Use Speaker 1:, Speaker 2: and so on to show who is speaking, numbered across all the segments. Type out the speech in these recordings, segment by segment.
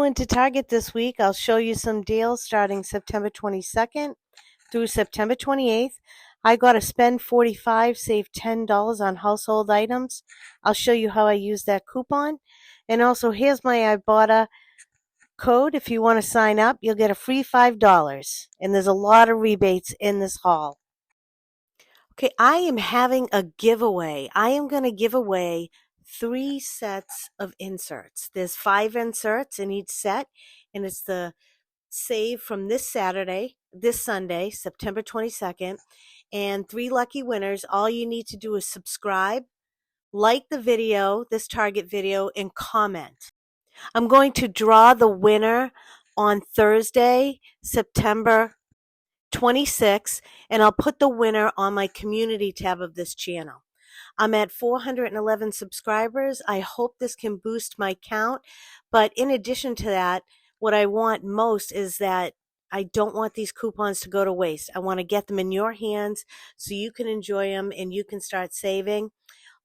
Speaker 1: going to Target this week. I'll show you some deals starting September 22nd through September 28th. I got a spend 45, save $10 on household items. I'll show you how I use that coupon. And also, here's my Ibotta code. If you want to sign up, you'll get a free $5. And there's a lot of rebates in this haul. Okay, I am having a giveaway. I am going to give away 3 sets of inserts. There's 5 inserts in each set, and it's the save from this Sunday, September 22nd, and 3 lucky winners. All you need to do is subscribe, like the video, this Target video, and comment. I'm going to draw the winner on Thursday, September 26, and I'll put the winner on my community tab of this channel. I'm at 411 subscribers. I hope this can boost my count, but in addition to that, what I want most is that I don't want these coupons to go to waste. I want to get them in your hands so you can enjoy them and you can start saving.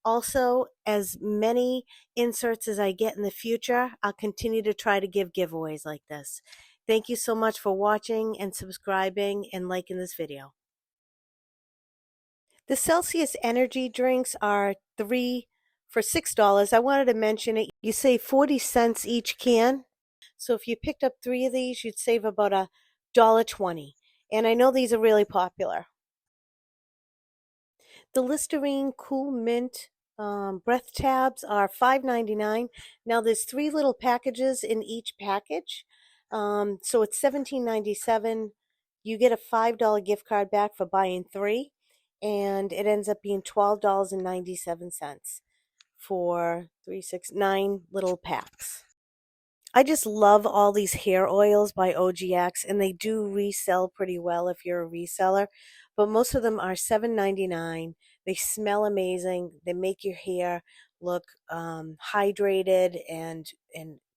Speaker 1: Also, as many inserts as I get in the future, I'll continue to try to give giveaways like this. Thank you so much for watching and subscribing and liking this video. The Celsius energy drinks are 3 for $6. I wanted to mention it. You save 40 cents each can. So if you picked up 3 of these, you'd save about $1.20. And I know these are really popular. The Listerine Cool Mint breath tabs are $5.99. Now there's 3 little packages in each package. So it's $17.97. You get a $5 gift card back for buying 3, and it ends up being $12.97 for 9 little packs. I just love all these hair oils by OGX, and they do resell pretty well if you're a reseller, but most of them are $7.99. They smell amazing. They make your hair look hydrated and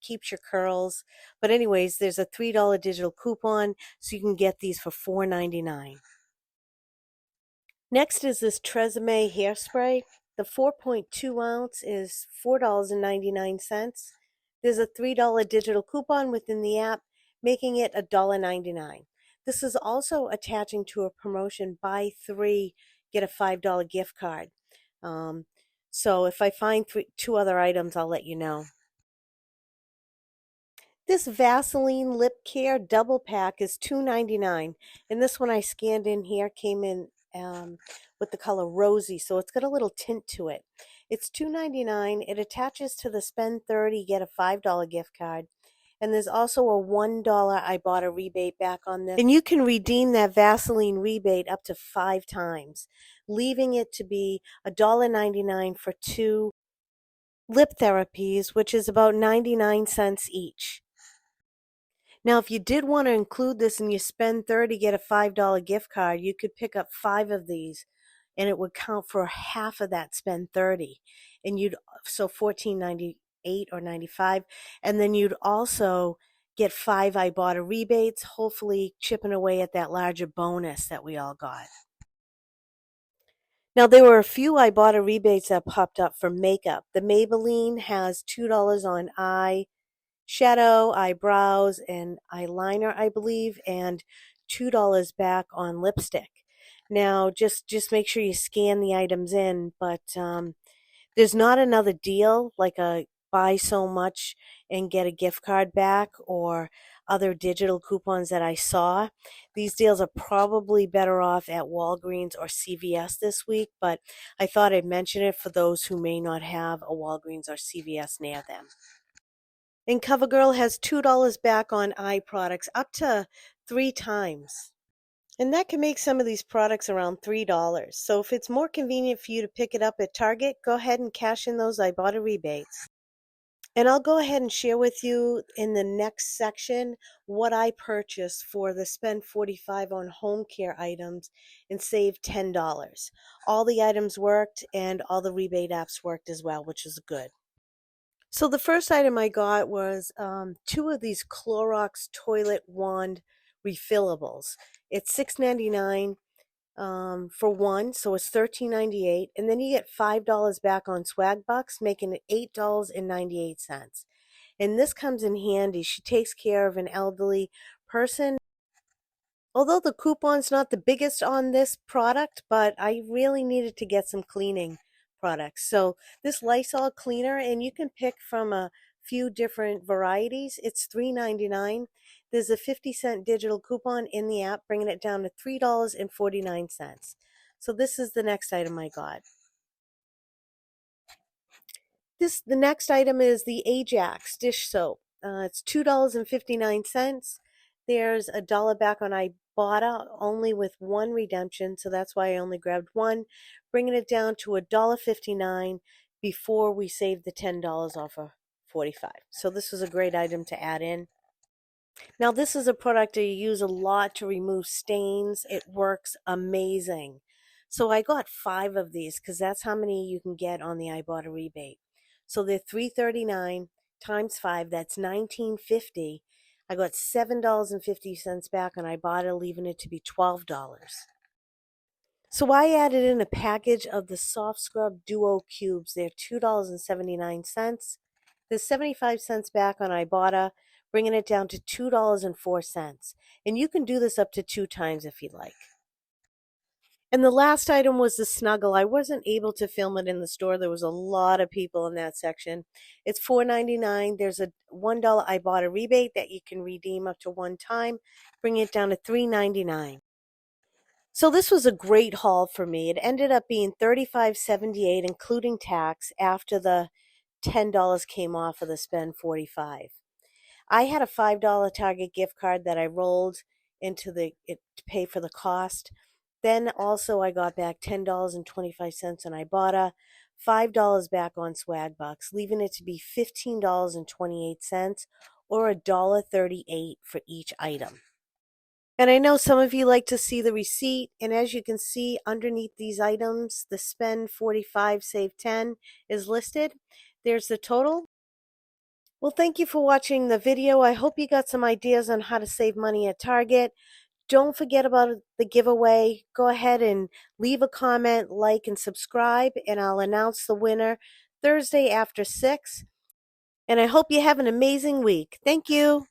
Speaker 1: keeps your curls. But anyways, there's a $3 digital coupon, so you can get these for $4.99. Next is this Tresemme hairspray. The 4.2 ounce is $4.99. There's a $3 digital coupon within the app, making it $1.99. This is also attaching to a promotion: buy 3, get a $5 gift card. So if I find 2 other items, I'll let you know. This Vaseline Lip Care double pack is $2.99, and this one I scanned in here came in with the color rosy, so it's got a little tint to it. It's $2.99. It attaches to the spend 30, get a $5 gift card, and there's also a $1 Ibotta rebate back on this. And you can redeem that Vaseline rebate up to 5 times, leaving it to be $1.99 for 2 lip therapies, which is about 99 cents each. Now, if you did want to include this in your spend 30, get a $5 gift card, you could pick up 5 of these, and it would count for half of that spend 30. And so $14.98 or $95, and then you'd also get 5 Ibotta rebates, hopefully chipping away at that larger bonus that we all got. Now, there were a few Ibotta rebates that popped up for makeup. The Maybelline has $2 on eye shadow, eyebrows, and eyeliner, I believe, and $2 back on lipstick. Now, just make sure you scan the items in, but there's not another deal like a buy so much and get a gift card back or other digital coupons that I saw. These deals are probably better off at Walgreens or CVS this week, but I thought I'd mention it for those who may not have a Walgreens or CVS near them. And CoverGirl has $2 back on eye products up to 3 times. And that can make some of these products around $3. So if it's more convenient for you to pick it up at Target, go ahead and cash in those Ibotta rebates. And I'll go ahead and share with you in the next section what I purchased for the spend 45 on home care items and save $10. All the items worked and all the rebate apps worked as well, which is good. So the first item I got was 2 of these Clorox toilet wand refillables. It's $6.99 for one, so it's $13.98, and then you get $5 back on Swagbucks, making it $8.98. and this comes in handy. She takes care of an elderly person. Although the coupon's not the biggest on this product, but I really needed to get some cleaning products. So this Lysol cleaner, and you can pick from a few different varieties. It's $3.99. There's a 50-cent digital coupon in the app, bringing it down to $3.49. So this is the next item I got. The next item is the Ajax dish soap. It's $2.59. There's $1 back on Ibotta, only with one redemption, so that's why I only grabbed one, bringing it down to $1.59 before we saved the $10 off of 45. So this was a great item to add in. Now this is a product I use a lot to remove stains. It works amazing. So I got 5 of these because that's how many you can get on the Ibotta rebate. So they're $3.39 times 5, that's $19.50. I got $7.50 back on Ibotta, leaving it to be $12. So I added in a package of the Soft Scrub Duo Cubes. They're $2.79. There's 75 cents back on Ibotta, bringing it down to $2.04. And you can do this up to 2 times if you'd like. And the last item was the Snuggle. I wasn't able to film it in the store. There was a lot of people in that section. It's $4.99. There's a $1 Ibotta rebate that you can redeem up to 1 time, bringing it down to $3.99. So this was a great haul for me. It ended up being $35.78, including tax, after the $10 came off of the spend 45. I had a $5 Target gift card that I rolled into it to pay for the cost. Then also I got back $10.25 on Ibotta, $5 back on Swagbucks, leaving it to be $15.28 or $1.38 for each item. And I know some of you like to see the receipt, and as you can see underneath these items, the spend 45, save 10 is listed. There's the total. Well, thank you for watching the video. I hope you got some ideas on how to save money at Target. Don't forget about the giveaway. Go ahead and leave a comment, like, and subscribe, and I'll announce the winner Thursday after 6. And I hope you have an amazing week. Thank you.